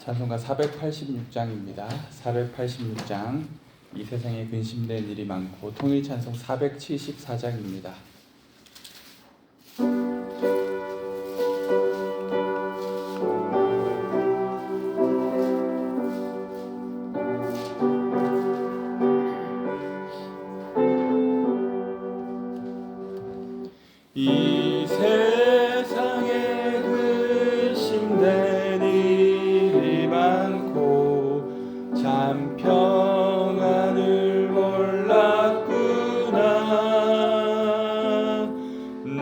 찬송가 486장입니다. 486장. 이 세상에 근심된 일이 많고 통일 찬송 474장입니다. 이 세상에 근심된 일이 많고 참 평안을 몰랐구나.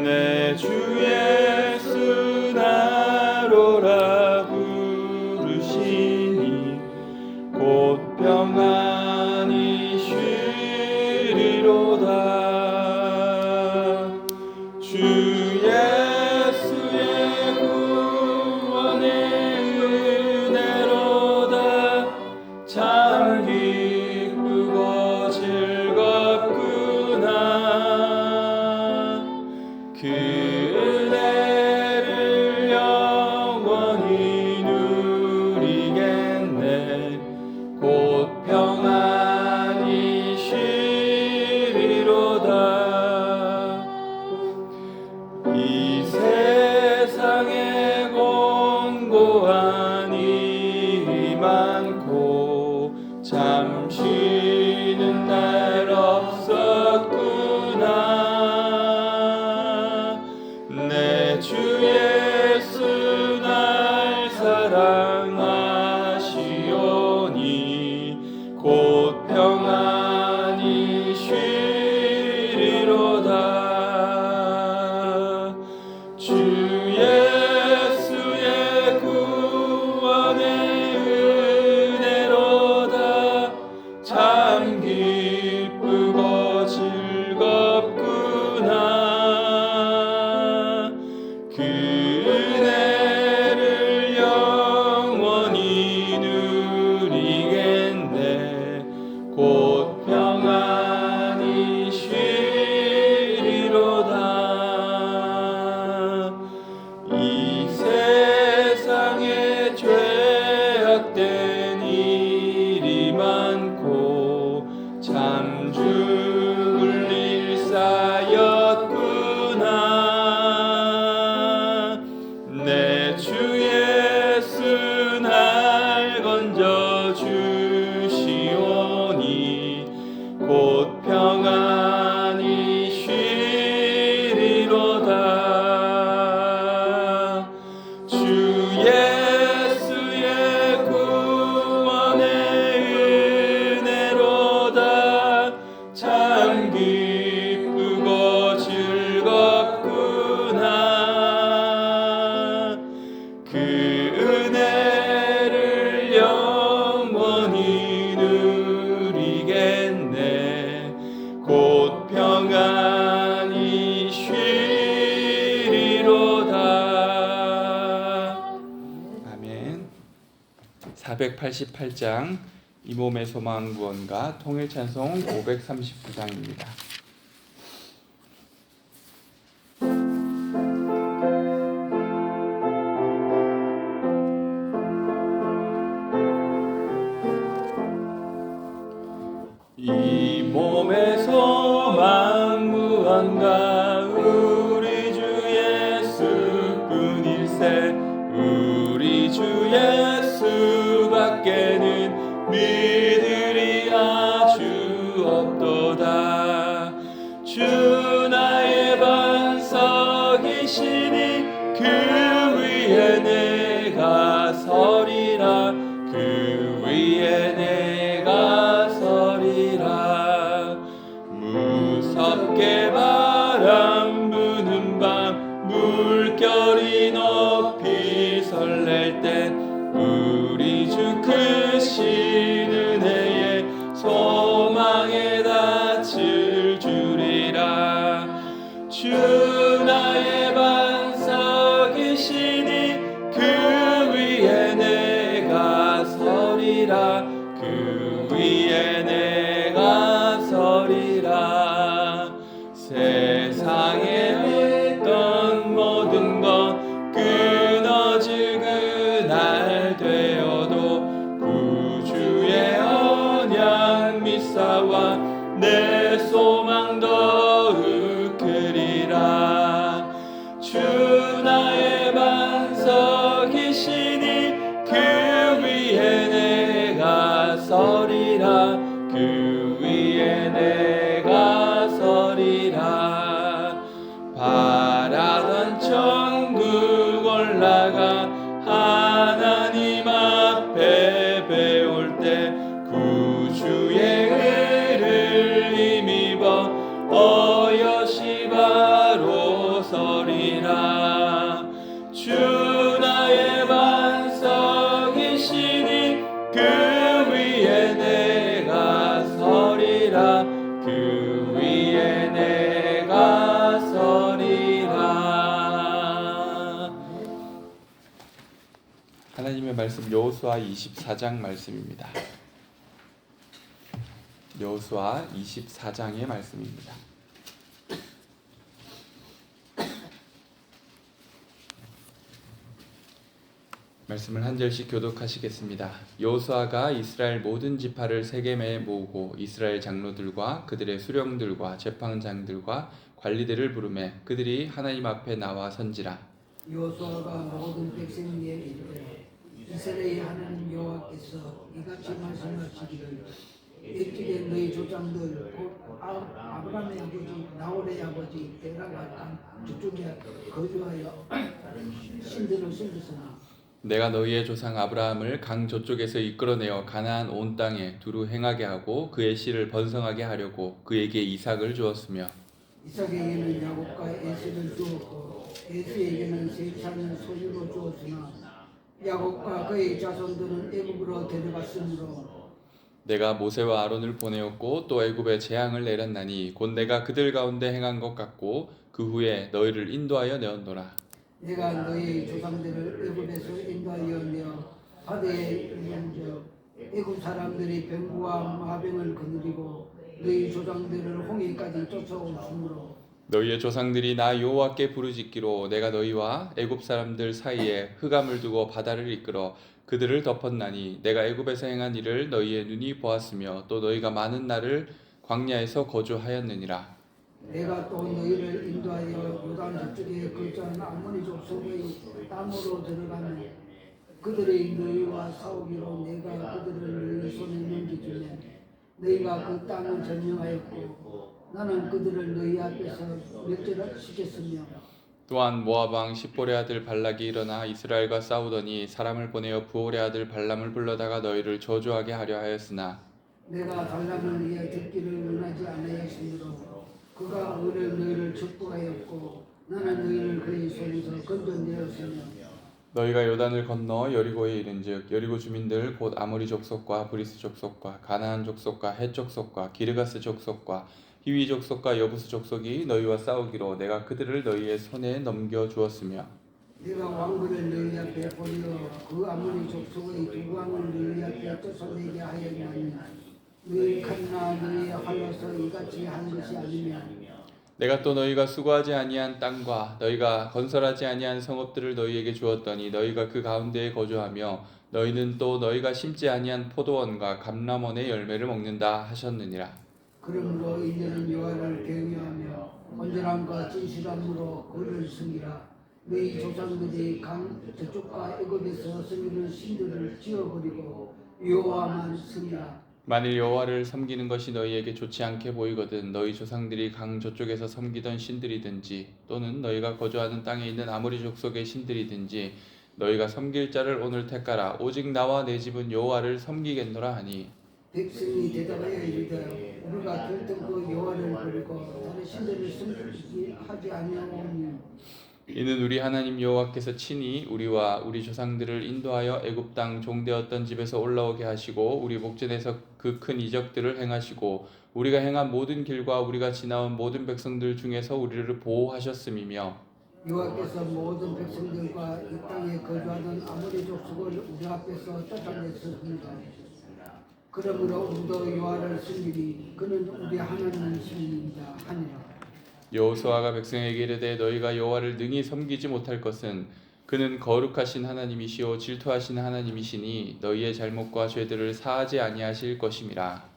내 주 예수 나로라 부르시니 곧 평안히 쉬리로다. 주 예수의 구원의 은혜로다. 참 기쁘고 즐겁구나. 그 은혜를 영원히 누리겠네. 곧 평안히 쉬리로다. 이 세상에 공고한 일이 많고 참 쉬는 날 없었구나. 내 주 예수 날 사랑하시오니 곧 평안히 쉬리로다. 주 예수의 구원의 은혜로다. 참 기쁘고 즐겁구나. 그 은혜를 영원히 누리겠네. 곧 평안히 쉬리로다. 이 세상에 죄악된 일이 많고 참 죽을 일 쌓였구나. 내 주 예수 날 건져 주시오니 곧 평안히 쉬리로다. 주 예수의 구원의 은혜로다. 참 기쁘고 즐겁구나. 그 은혜를 영원히 누리겠네. 곧 평안히 쉬리로다. 아멘. 488장 이 몸의 소망 구원가 통일 찬송 539장입니다. 이 몸의 소망 무언가 우리 주 예수뿐일세. 우리 주 예수밖에는 믿으리 아주 없도다. 주 나의 반석이시니 그 위에 내가 서리라. 그 위에 내가 서리라. 무섭게 바람 부는 밤 물결이 높이 설렐 땐 우리 주 크신 은혜에 소망에 닿을 줄이라. 주 나의 반석이시니 그 위에 내가 서리라. 그 위에 내가 서리라. 세상에 있던 모든 것 끊어질 그날 되어도 오늘 말씀 여호수아 24장 말씀입니다. 여호수아 24장의 말씀입니다. 말씀을 한 절씩 교독하시겠습니다. 여호수아가 이스라엘 모든 지파를 세겜에 모으고 이스라엘 장로들과 그들의 수령들과 재판장들과 관리들을 부르매 그들이 하나님 앞에 나와 선지라. 여호수아가 모든 백성에게 이르되 이스라엘 하나님 여호와께서 이같이 말씀하시기를 옛집에 너희 조상들 곧 아브라함의 아버지 나홀의 아버지 데라가 간 저쪽에 거주하여 신들을 섬겼으나 내가 너희의 조상 아브라함을 강 저쪽에서 이끌어내어 가나안 온 땅에 두루 행하게 하고 그의 씨를 번성하게 하려고 그에게 이삭을 주었으며 이삭에게는 야곱과 에서를 주었고 에서에게는 세산을 소유로 주었으나 야곱과 그의 자손들은 애굽으로 데려갔으므로 내가 모세와 아론을 보내었고 또 애굽에 재앙을 내렸나니 곧 내가 그들 가운데 행한 것 같고 그 후에 너희를 인도하여 내었노라. 내가 너희 조상들을 애굽에서 인도하여 내어 바다에 이른즉 애굽 사람들이 병과 마병을 거느리고 너희 조상들을 홍해까지 쫓아오므로 너희의 조상들이 나 여호와께 부르짖기로 내가 너희와 애굽 사람들 사이에 흑암을 두고 바다를 이끌어 그들을 덮었나니 내가 애굽에서 행한 일을 너희의 눈이 보았으며 또 너희가 많은 날을 광야에서 거주하였느니라. 내가 또 너희를 인도하여 요단 저쪽에 거주한 아모니 족속의 땅으로 들어가면 그들의 너희와 싸우기로 내가 그들을 너희 손에 넘겨주면 너희가 그 땅을 점령하였고 나는 그들을 너희 앞에서 멸절시켰으며 또한 모압 왕 십볼의 아들 발락이 일어나 이스라엘과 싸우더니 사람을 보내어 부올의 아들 발람을 불러다가 너희를 저주하게 하려 하였으나 내가 발람을 위해 듣기를 원하지 아니하였으므로 그가 오늘 너희를 축복하였고 나는 너희를 그의 손에서 건져내었으며 너희가 요단을 건너 여리고에 이른즉 여리고 주민들 곧 아모리 족속과 브리스 족속과 가나안 족속과 헷 족속과 기르가스 족속과 히위 족속과 여부스 족속이 너희와 싸우기로 내가 그들을 너희의 손에 넘겨 주었으며 내가 왕들을 너희 앞에 보내어 그 아모리 족속의 두 왕을 너희 앞에 쫓아내게 하였나니 너희 칼이나 너희 활로서 이같이 한 것이 아니면 내가 또 너희가 수고하지 아니한 땅과 너희가 건설하지 아니한 성읍들을 너희에게 주었더니 너희가 그 가운데에 거주하며 너희는 또 너희가 심지 아니한 포도원과 감람원의 열매를 먹는다 하셨느니라. 그러므로 이제는 여호와를 경외하며 온전함과 진실함으로 그를 섬기라. 너희 조상들이 강 저쪽과 애굽에서 섬기는 신들을 지어버리고 여호와만 섬기라. 만일 여호와를 섬기는 것이 너희에게 좋지 않게 보이거든 너희 조상들이 강 저쪽에서 섬기던 신들이든지 또는 너희가 거주하는 땅에 있는 아모리 족속의 신들이든지 너희가 섬길 자를 오늘 택하라. 오직 나와 내 집은 여호와를 섬기겠노라 하니 백성이 대답하여 이르되 우리가 결정 그 여호와를 버리고 다른 신들을 섬기지 하지 아니하오니 이는 우리 하나님 여호와께서 친히 우리와 우리 조상들을 인도하여 애굽 땅 종되었던 집에서 올라오게 하시고 우리 목전에서 그 큰 이적들을 행하시고 우리가 행한 모든 길과 우리가 지나온 모든 백성들 중에서 우리를 보호하셨음이며 여호와께서 모든 백성들과 이 땅에 거주하던 아모리 족속을 우리 앞에서 쫓아냈습니다. 그러므로 우리도 여호와를 섬기리 그는 우리 하나님이십니다 하니라. 여호수아가 백성에게 이르되 너희가 여호와를 능히 섬기지 못할 것은 그는 거룩하신 하나님이시오 질투하신 하나님이시니 너희의 잘못과 죄들을 사하지 아니하실 것임이라.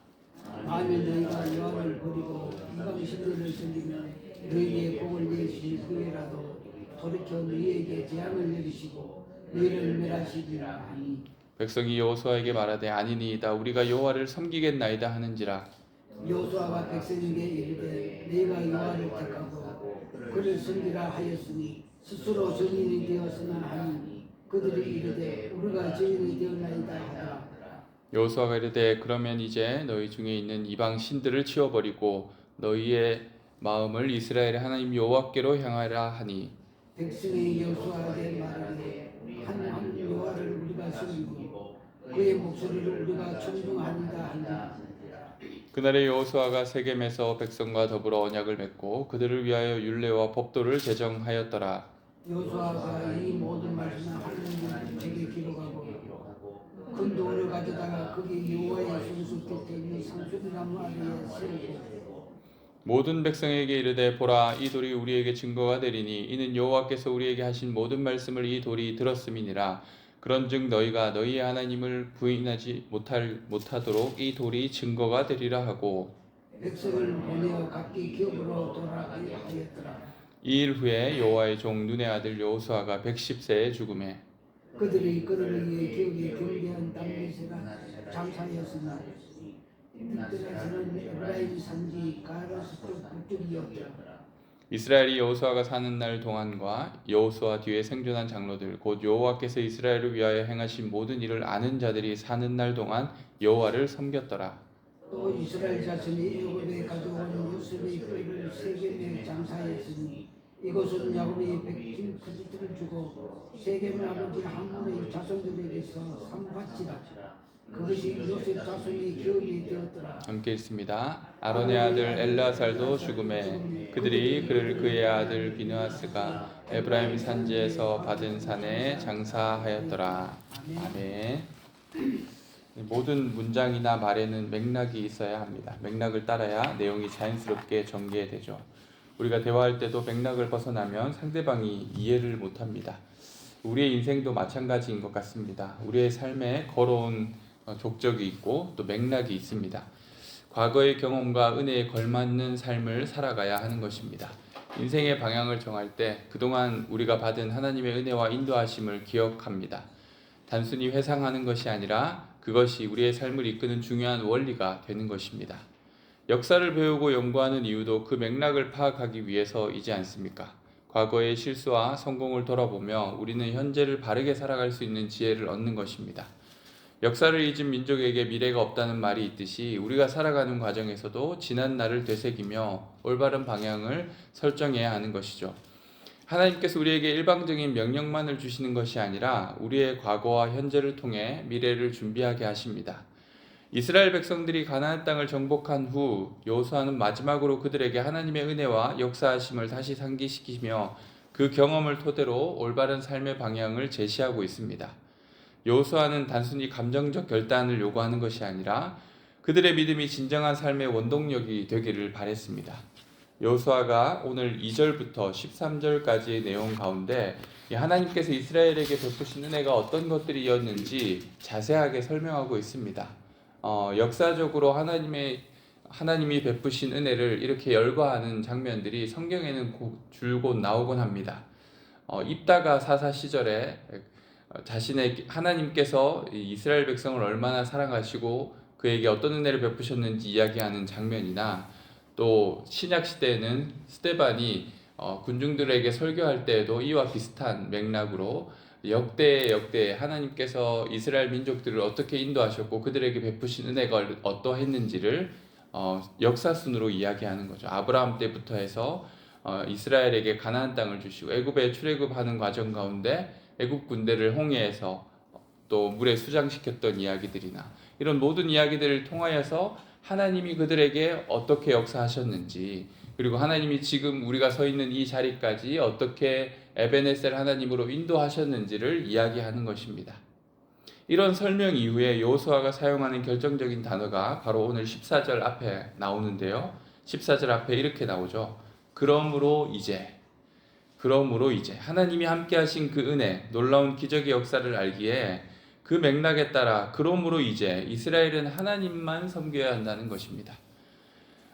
만일 너희가 여호와를 버리고 이방 신들을 섬기면 너희에게 복을 내리실 후에라도 돌이켜 너희에게 재앙을 내리시고 너희를 멸하시리라 하니 백성이 여호수아에게 말하되 아니니이다 우리가 여호와를 섬기겠나이다 하는지라. 여호수아가 백성에게 이르되 너희가 여호와를 택하고 그를 섬기라 하였으니 스스로 증인이 되었으나 하니 그들이 이르되 우리가 증인이 되었나이다 하더라. 여호수아가 이르되 그러면 이제 너희 중에 있는 이방 신들을 치워버리고 너희의 마음을 이스라엘의 하나님 여호와께로 향하라 하니 백성이 여호수아에게 말하되 한 여호와를 우리가 섬기고 그의 목소리를 우리가 청중하니라 하니 그날에 여호수아가 세겜에서 백성과 더불어 언약을 맺고 그들을 위하여 율례와 법도를 제정하였더라. 여호수아가 이 모든 말씀을 하나님께 기록하고 큰 돌을 가져다가 거기 여호와의 손수 곁에 있는 상수리나무 아래에 세우고 모든 백성에게 이르되 보라 이 돌이 우리에게 증거가 되리니 이는 여호와께서 우리에게 하신 모든 말씀을 이 돌이 들었음이니라. 그런즉 너희가 너희의 하나님을 부인하지 못하도록 이 돌이 증거가 되리라 하고 백성을 보내어 각기 기업으로 돌아가게 하였더라. 이 일 후에 여호와의 종 눈의 아들 여호수아가 110세에 죽음에 그들이 그들을 위해 기업이 경계한 담메세가 장사였으나 이들에서는 에브라임 산지 가라스 쪽 북쪽이었더라. 이스라엘이 여호수아가 사는 날 동안과 여호수아 뒤에 생존한 장로들 곧 여호와께서 이스라엘을 위하여 행하신 모든 일을 아는 자들이 사는 날 동안 여호와를 섬겼더라. 또 이스라엘 자손이 애굽에 가져온 요셉의 뿔을 세겜에 장사했으니 이것은 야곱이 백kim 크지트를 주고 세겜의 아버지 함몬의 자손들에게서 삼바지라. 그것이 요셉 자손의 기업이 되었더라. 함께 읽습니다. 아론의 아들 엘르아살도 죽음에 그들이 그를 그의 아들 비느하스가 에브라임 산지에서 받은 산에 장사하였더라. 아멘. 모든 문장이나 말에는 맥락이 있어야 합니다. 맥락을 따라야 내용이 자연스럽게 전개되죠. 우리가 대화할 때도 맥락을 벗어나면 상대방이 이해를 못합니다. 우리의 인생도 마찬가지인 것 같습니다. 우리의 삶에 걸어온 족적이 있고 또 맥락이 있습니다. 과거의 경험과 은혜에 걸맞는 삶을 살아가야 하는 것입니다. 인생의 방향을 정할 때 그동안 우리가 받은 하나님의 은혜와 인도하심을 기억합니다. 단순히 회상하는 것이 아니라 그것이 우리의 삶을 이끄는 중요한 원리가 되는 것입니다. 역사를 배우고 연구하는 이유도 그 맥락을 파악하기 위해서이지 않습니까? 과거의 실수와 성공을 돌아보며 우리는 현재를 바르게 살아갈 수 있는 지혜를 얻는 것입니다. 역사를 잊은 민족에게 미래가 없다는 말이 있듯이 우리가 살아가는 과정에서도 지난 날을 되새기며 올바른 방향을 설정해야 하는 것이죠. 하나님께서 우리에게 일방적인 명령만을 주시는 것이 아니라 우리의 과거와 현재를 통해 미래를 준비하게 하십니다. 이스라엘 백성들이 가나안 땅을 정복한 후 여호수아는 마지막으로 그들에게 하나님의 은혜와 역사하심을 다시 상기시키며 그 경험을 토대로 올바른 삶의 방향을 제시하고 있습니다. 여호수아는 단순히 감정적 결단을 요구하는 것이 아니라 그들의 믿음이 진정한 삶의 원동력이 되기를 바랬습니다. 여호수아가 오늘 2절부터 13절까지의 내용 가운데 하나님께서 이스라엘에게 베푸신 은혜가 어떤 것들이었는지 자세하게 설명하고 있습니다. 역사적으로 하나님이 베푸신 은혜를 이렇게 열거하는 장면들이 성경에는 줄곧 나오곤 합니다. 입다가 사사 시절에 자신의 하나님께서 이스라엘 백성을 얼마나 사랑하시고 그에게 어떤 은혜를 베푸셨는지 이야기하는 장면이나 또 신약 시대에는 스데반이 군중들에게 설교할 때에도 이와 비슷한 맥락으로 역대 하나님께서 이스라엘 민족들을 어떻게 인도하셨고 그들에게 베푸신 은혜가 어떠했는지를 역사순으로 이야기하는 거죠. 아브라함 때부터 해서 이스라엘에게 가나안 땅을 주시고 애굽에 출애굽하는 과정 가운데 애굽 군대를 홍해에서 또 물에 수장시켰던 이야기들이나 이런 모든 이야기들을 통하여서 하나님이 그들에게 어떻게 역사하셨는지 그리고 하나님이 지금 우리가 서 있는 이 자리까지 어떻게 에베네셀 하나님으로 인도하셨는지를 이야기하는 것입니다. 이런 설명 이후에 여호수아가 사용하는 결정적인 단어가 바로 오늘 14절 앞에 나오는데요. 14절 앞에 이렇게 나오죠. 그러므로 이제 하나님이 함께 하신 그 은혜, 놀라운 기적의 역사를 알기에 그 맥락에 따라 그러므로 이제 이스라엘은 하나님만 섬겨야 한다는 것입니다.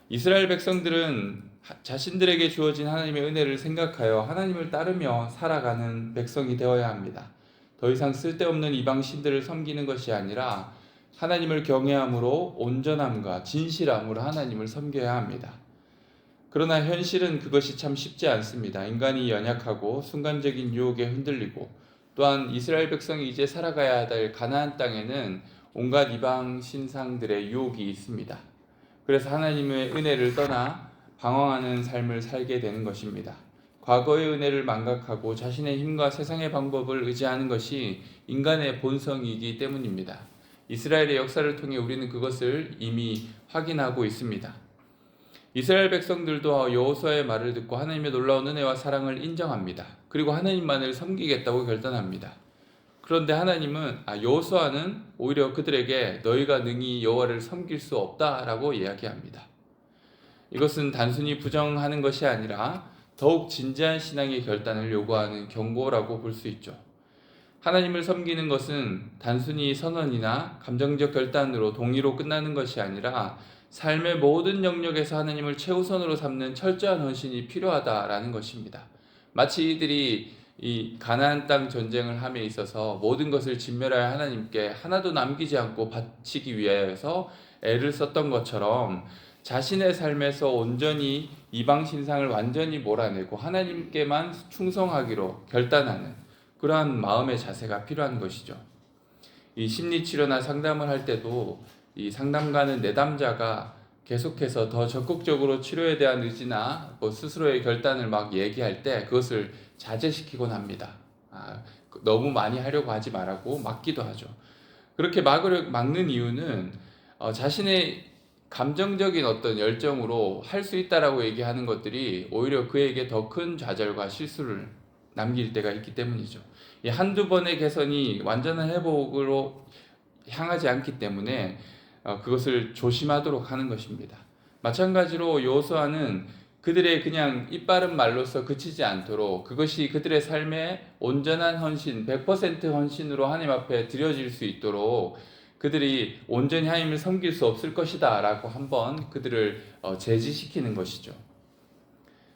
이스라엘 백성들은 자신들에게 주어진 하나님의 은혜를 생각하여 하나님을 따르며 살아가는 백성이 되어야 합니다. 더 이상 쓸데없는 이방 신들을 섬기는 것이 아니라 하나님을 경외함으로 온전함과 진실함으로 하나님을 섬겨야 합니다. 그러나 현실은 그것이 참 쉽지 않습니다. 인간이 연약하고 순간적인 유혹에 흔들리고 또한 이스라엘 백성이 이제 살아가야 될 가나안 땅에는 온갖 이방 신상들의 유혹이 있습니다. 그래서 하나님의 은혜를 떠나 방황하는 삶을 살게 되는 것입니다. 과거의 은혜를 망각하고 자신의 힘과 세상의 방법을 의지하는 것이 인간의 본성이기 때문입니다. 이스라엘의 역사를 통해 우리는 그것을 이미 확인하고 있습니다. 이스라엘 백성들도 여호수아의 말을 듣고 하나님의 놀라운 은혜와 사랑을 인정합니다. 그리고 하나님만을 섬기겠다고 결단합니다. 그런데 하나님은 여호수아는 오히려 그들에게 너희가 능히 여호와를 섬길 수 없다라고 이야기합니다. 이것은 단순히 부정하는 것이 아니라 더욱 진지한 신앙의 결단을 요구하는 경고라고 볼 수 있죠. 하나님을 섬기는 것은 단순히 선언이나 감정적 결단으로 동의로 끝나는 것이 아니라 삶의 모든 영역에서 하나님을 최우선으로 삼는 철저한 헌신이 필요하다라는 것입니다. 마치 이들이 이 가나안 땅 전쟁을 함에 있어서 모든 것을 진멸하여 하나님께 하나도 남기지 않고 바치기 위해서 애를 썼던 것처럼 자신의 삶에서 온전히 이방 신상을 완전히 몰아내고 하나님께만 충성하기로 결단하는 그러한 마음의 자세가 필요한 것이죠. 이 심리치료나 상담을 할 때도 이 상담가는 내담자가 계속해서 더 적극적으로 치료에 대한 의지나 스스로의 결단을 막 얘기할 때 그것을 자제시키곤 합니다. 너무 많이 하려고 하지 말라고 막기도 하죠. 그렇게 막는 이유는 자신의 감정적인 어떤 열정으로 할 수 있다라고 얘기하는 것들이 오히려 그에게 더 큰 좌절과 실수를 남길 때가 있기 때문이죠. 이 한두 번의 개선이 완전한 회복으로 향하지 않기 때문에 그것을 조심하도록 하는 것입니다. 마찬가지로 여호수아는 그들의 그냥 입바른 말로서 그치지 않도록 그것이 그들의 삶의 온전한 헌신, 100% 헌신으로 하나님 앞에 드려질 수 있도록 그들이 온전히 하나님을 섬길 수 없을 것이다 라고 한번 그들을 제지시키는 것이죠.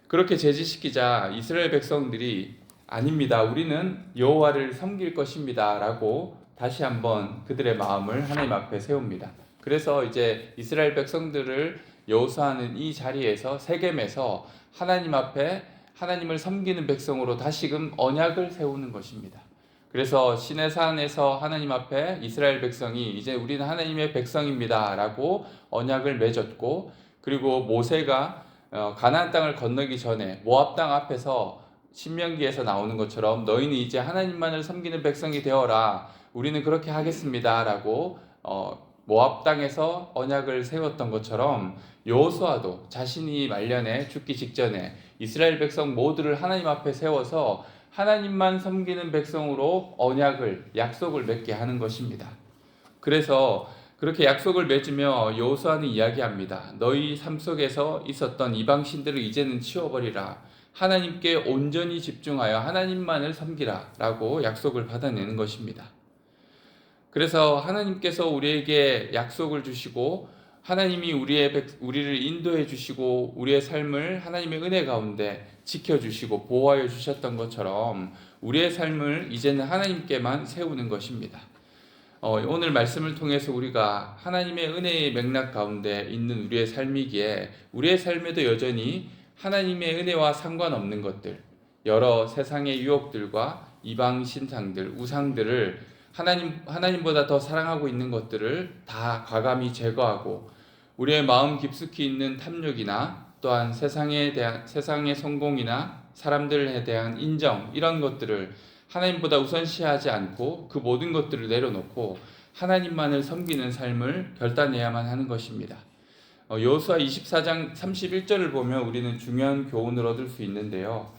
그렇게 제지시키자 이스라엘 백성들이 아닙니다. 우리는 여호와를 섬길 것입니다 라고 다시 한번 그들의 마음을 하나님 앞에 세웁니다. 그래서 이제 이스라엘 백성들을 여호수아는 이 자리에서 세겜에서 하나님 앞에 하나님을 섬기는 백성으로 다시금 언약을 세우는 것입니다. 그래서 시내산에서 하나님 앞에 이스라엘 백성이 이제 우리는 하나님의 백성입니다 라고 언약을 맺었고, 그리고 모세가 가나안 땅을 건너기 전에 모압 땅 앞에서 신명기에서 나오는 것처럼 너희는 이제 하나님만을 섬기는 백성이 되어라, 우리는 그렇게 하겠습니다 라고 모압 땅에서 언약을 세웠던 것처럼 여호수아도 자신이 말년에 죽기 직전에 이스라엘 백성 모두를 하나님 앞에 세워서 하나님만 섬기는 백성으로 언약을, 약속을 맺게 하는 것입니다. 그래서 그렇게 약속을 맺으며 여호수아는 이야기합니다. 너희 삶 속에서 있었던 이방신들을 이제는 치워버리라. 하나님께 온전히 집중하여 하나님만을 섬기라 라고 약속을 받아내는 것입니다. 그래서 하나님께서 우리에게 약속을 주시고 하나님이 우리를 인도해 주시고 우리의 삶을 하나님의 은혜 가운데 지켜주시고 보호하여 주셨던 것처럼 우리의 삶을 이제는 하나님께만 세우는 것입니다. 오늘 말씀을 통해서 우리가 하나님의 은혜의 맥락 가운데 있는 우리의 삶이기에 우리의 삶에도 여전히 하나님의 은혜와 상관없는 것들, 여러 세상의 유혹들과 이방 신상들, 우상들을 하나님보다 더 사랑하고 있는 것들을 다 과감히 제거하고 우리의 마음 깊숙이 있는 탐욕이나 또한 세상의 성공이나 사람들에 대한 인정, 이런 것들을 하나님보다 우선시하지 않고 그 모든 것들을 내려놓고 하나님만을 섬기는 삶을 결단해야만 하는 것입니다. 여호수아 24장 31절을 보면 우리는 중요한 교훈을 얻을 수 있는데요.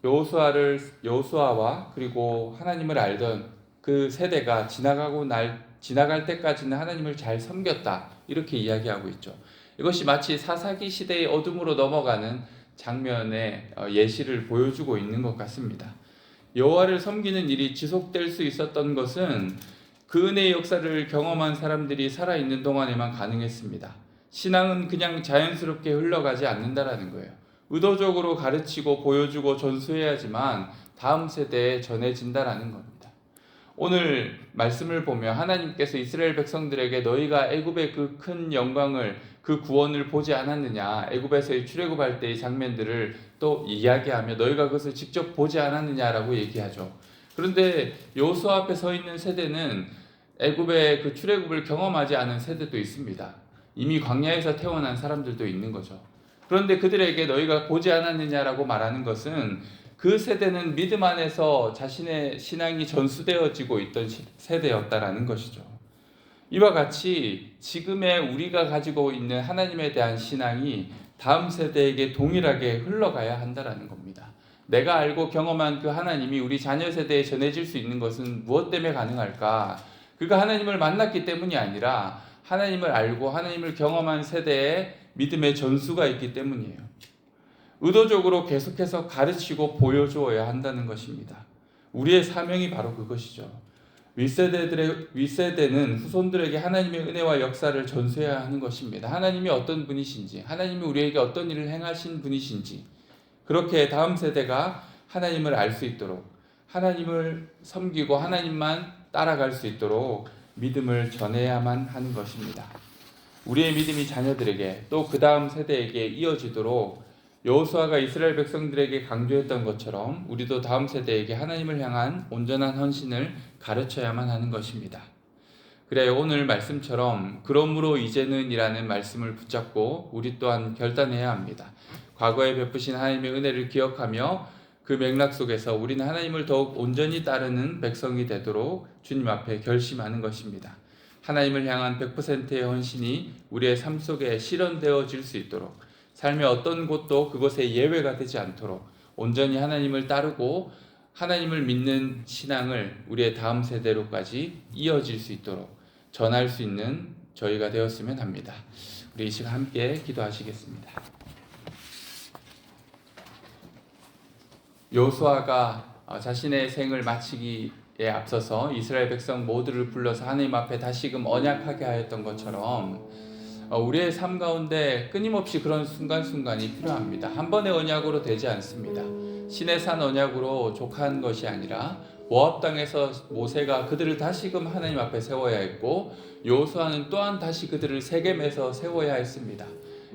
여호수아와 그리고 하나님을 알던 그 세대가 지나갈 때까지는 하나님을 잘 섬겼다, 이렇게 이야기하고 있죠. 이것이 마치 사사기 시대의 어둠으로 넘어가는 장면의 예시를 보여주고 있는 것 같습니다. 여호와를 섬기는 일이 지속될 수 있었던 것은 그 은혜의 역사를 경험한 사람들이 살아있는 동안에만 가능했습니다. 신앙은 그냥 자연스럽게 흘러가지 않는다라는 거예요. 의도적으로 가르치고 보여주고 전수해야지만 다음 세대에 전해진다라는 겁니다. 오늘 말씀을 보면 하나님께서 이스라엘 백성들에게 너희가 애굽의 그 큰 영광을, 그 구원을 보지 않았느냐, 애굽에서의 출애굽할 때의 장면들을 또 이야기하며 너희가 그것을 직접 보지 않았느냐라고 얘기하죠. 그런데 여호수아 앞에 서 있는 세대는 애굽의 그 출애굽을 경험하지 않은 세대도 있습니다. 이미 광야에서 태어난 사람들도 있는 거죠. 그런데 그들에게 너희가 보지 않았느냐라고 말하는 것은 그 세대는 믿음 안에서 자신의 신앙이 전수되어지고 있던 세대였다라는 것이죠. 이와 같이 지금의 우리가 가지고 있는 하나님에 대한 신앙이 다음 세대에게 동일하게 흘러가야 한다라는 겁니다. 내가 알고 경험한 그 하나님이 우리 자녀 세대에 전해질 수 있는 것은 무엇 때문에 가능할까? 그가 하나님을 만났기 때문이 아니라 하나님을 알고 하나님을 경험한 세대에 믿음의 전수가 있기 때문이에요. 의도적으로 계속해서 가르치고 보여주어야 한다는 것입니다. 우리의 사명이 바로 그것이죠. 윗세대는 후손들에게 하나님의 은혜와 역사를 전수해야 하는 것입니다. 하나님이 어떤 분이신지, 하나님이 우리에게 어떤 일을 행하신 분이신지, 그렇게 다음 세대가 하나님을 알 수 있도록, 하나님을 섬기고 하나님만 따라갈 수 있도록 믿음을 전해야만 하는 것입니다. 우리의 믿음이 자녀들에게 또 그 다음 세대에게 이어지도록 여호수아가 이스라엘 백성들에게 강조했던 것처럼 우리도 다음 세대에게 하나님을 향한 온전한 헌신을 가르쳐야만 하는 것입니다. 그래요. 오늘 말씀처럼 그러므로 이제는 이라는 말씀을 붙잡고 우리 또한 결단해야 합니다. 과거에 베푸신 하나님의 은혜를 기억하며 그 맥락 속에서 우리는 하나님을 더욱 온전히 따르는 백성이 되도록 주님 앞에 결심하는 것입니다. 하나님을 향한 100%의 헌신이 우리의 삶 속에 실현되어질 수 있도록, 삶의 어떤 곳도 그것의 예외가 되지 않도록 온전히 하나님을 따르고 하나님을 믿는 신앙을 우리의 다음 세대로까지 이어질 수 있도록 전할 수 있는 저희가 되었으면 합니다. 우리 이 시간 함께 기도하시겠습니다. 여호수아가 자신의 생을 마치기에 앞서서 이스라엘 백성 모두를 불러서 하나님 앞에 다시금 언약하게 하였던 것처럼 우리의 삶 가운데 끊임없이 그런 순간순간이 필요합니다. 한 번의 언약으로 되지 않습니다. 시내산 언약으로 족한 것이 아니라 모압 땅에서 모세가 그들을 다시금 하나님 앞에 세워야 했고 여호수아는 또한 다시 그들을 세겜에서 세워야 했습니다.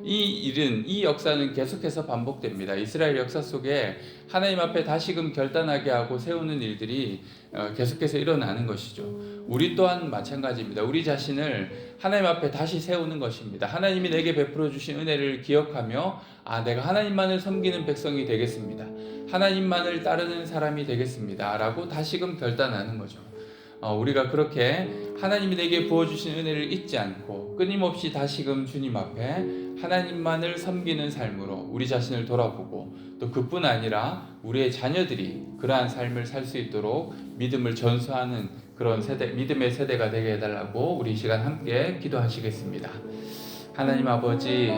이 역사는 계속해서 반복됩니다. 이스라엘 역사 속에 하나님 앞에 다시금 결단하게 하고 세우는 일들이 계속해서 일어나는 것이죠. 우리 또한 마찬가지입니다. 우리 자신을 하나님 앞에 다시 세우는 것입니다. 하나님이 내게 베풀어 주신 은혜를 기억하며 내가 하나님만을 섬기는 백성이 되겠습니다. 하나님만을 따르는 사람이 되겠습니다. 라고 다시금 결단하는 거죠. 우리가 그렇게 하나님이 내게 부어주신 은혜를 잊지 않고 끊임없이 다시금 주님 앞에 하나님만을 섬기는 삶으로 우리 자신을 돌아보고 또 그뿐 아니라 우리의 자녀들이 그러한 삶을 살 수 있도록 믿음을 전수하는 그런 세대, 믿음의 세대가 되게 해달라고 우리 이 시간 함께 기도하시겠습니다. 하나님 아버지,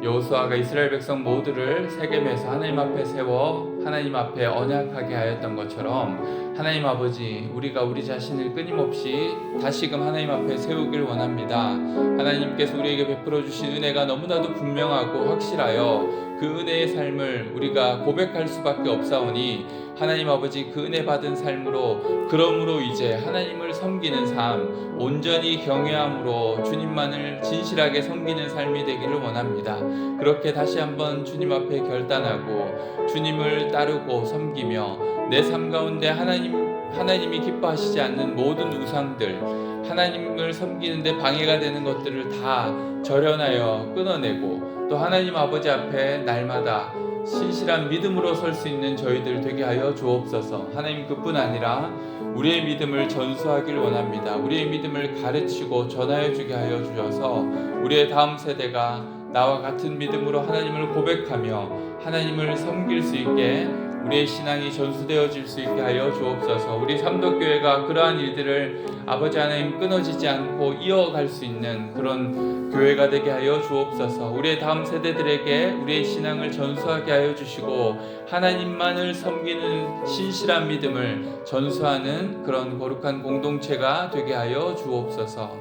여호수아가 이스라엘 백성 모두를 세겜에서 하나님 앞에 세워 하나님 앞에 언약하게 하였던 것처럼 하나님 아버지, 우리가 우리 자신을 끊임없이 다시금 하나님 앞에 세우길 원합니다. 하나님께서 우리에게 베풀어 주신 은혜가 너무나도 분명하고 확실하여 그 은혜의 삶을 우리가 고백할 수밖에 없사오니 하나님 아버지, 그 은혜 받은 삶으로 그러므로 이제 하나님을 섬기는 삶, 온전히 경외함으로 주님만을 진실하게 섬기는 삶이 되기를 원합니다. 그렇게 다시 한번 주님 앞에 결단하고 주님을 따르고 섬기며 내 삶 가운데 하나님이 기뻐하시지 않는 모든 우상들, 하나님을 섬기는데 방해가 되는 것들을 다 절연하여 끊어내고 또 하나님 아버지 앞에 날마다 신실한 믿음으로 설 수 있는 저희들 되게 하여 주옵소서. 하나님, 그뿐 아니라 우리의 믿음을 전수하길 원합니다. 우리의 믿음을 가르치고 전하여 주게 하여 주셔서 우리의 다음 세대가 나와 같은 믿음으로 하나님을 고백하며 하나님을 섬길 수 있게 우리의 신앙이 전수되어질 수 있게 하여 주옵소서. 우리 삼덕교회가 그러한 일들을 아버지 하나님 끊어지지 않고 이어갈 수 있는 그런 교회가 되게 하여 주옵소서. 우리의 다음 세대들에게 우리의 신앙을 전수하게 하여 주시고 하나님만을 섬기는 신실한 믿음을 전수하는 그런 거룩한 공동체가 되게 하여 주옵소서.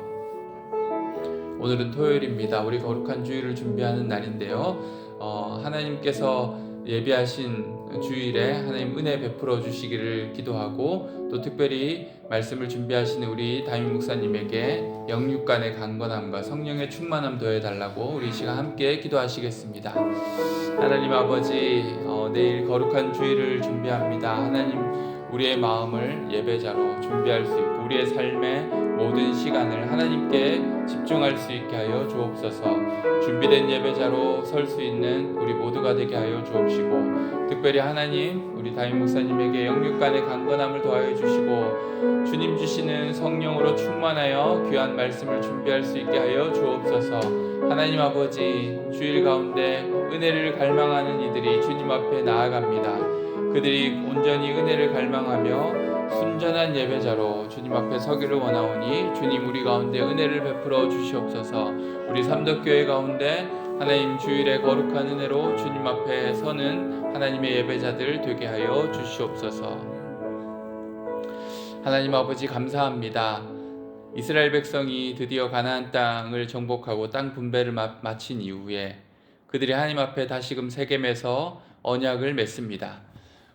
오늘은 토요일입니다. 우리 거룩한 주일을 준비하는 날인데요. 하나님께서 예비하신 주일에 하나님 은혜 베풀어 주시기를 기도하고 또 특별히 말씀을 준비하시는 우리 담임 목사님에게 영육간의 강건함과 성령의 충만함 더해달라고 우리 시간 함께 기도하시겠습니다. 하나님 아버지, 내일 거룩한 주일을 준비합니다. 하나님, 우리의 마음을 예배자로 준비할 수 있고 우리의 삶의 모든 시간을 하나님께 집중할 수 있게 하여 주옵소서. 준비된 예배자로 설 수 있는 우리 모두가 되게 하여 주옵시고 특별히 하나님, 우리 담임 목사님에게 영육간의 강건함을 더하여 주시고 주님 주시는 성령으로 충만하여 귀한 말씀을 준비할 수 있게 하여 주옵소서. 하나님 아버지, 주일 가운데 은혜를 갈망하는 이들이 주님 앞에 나아갑니다. 그들이 온전히 은혜를 갈망하며 순전한 예배자로 주님 앞에 서기를 원하오니 주님 우리 가운데 은혜를 베풀어 주시옵소서. 우리 삼덕교회 가운데 하나님 주일의 거룩한 은혜로 주님 앞에 서는 하나님의 예배자들 되게 하여 주시옵소서. 하나님 아버지 감사합니다. 이스라엘 백성이 드디어 가나안 땅을 정복하고 땅 분배를 마친 이후에 그들이 하나님 앞에 다시금 세겜에서 언약을 맺습니다.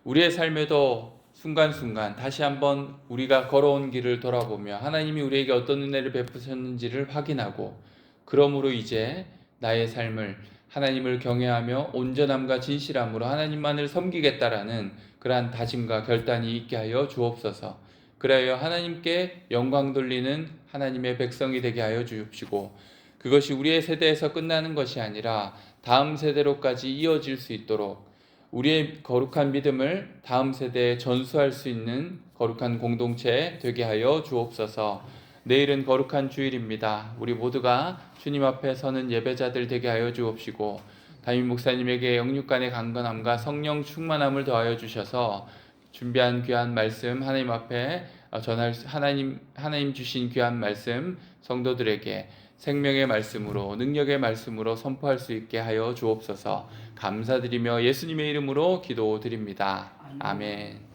우리의 삶에도 순간순간 다시 한번 우리가 걸어온 길을 돌아보며 하나님이 우리에게 어떤 은혜를 베푸셨는지를 확인하고, 그러므로 이제 나의 삶을 하나님을 경외하며 온전함과 진실함으로 하나님만을 섬기겠다라는 그러한 다짐과 결단이 있게 하여 주옵소서. 그래야 하나님께 영광 돌리는 하나님의 백성이 되게 하여 주옵시고, 그것이 우리의 세대에서 끝나는 것이 아니라 다음 세대로까지 이어질 수 있도록 우리의 거룩한 믿음을 다음 세대에 전수할 수 있는 거룩한 공동체 되게 하여 주옵소서. 내일은 거룩한 주일입니다. 우리 모두가 주님 앞에 서는 예배자들 되게 하여 주옵시고, 담임 목사님에게 영육간의 강건함과 성령 충만함을 더하여 주셔서 준비한 귀한 말씀 하나님 앞에 전할 하나님 주신 귀한 말씀 성도들에게 생명의 말씀으로 능력의 말씀으로 선포할 수 있게 하여 주옵소서. 감사드리며 예수님의 이름으로 기도드립니다. 아멘.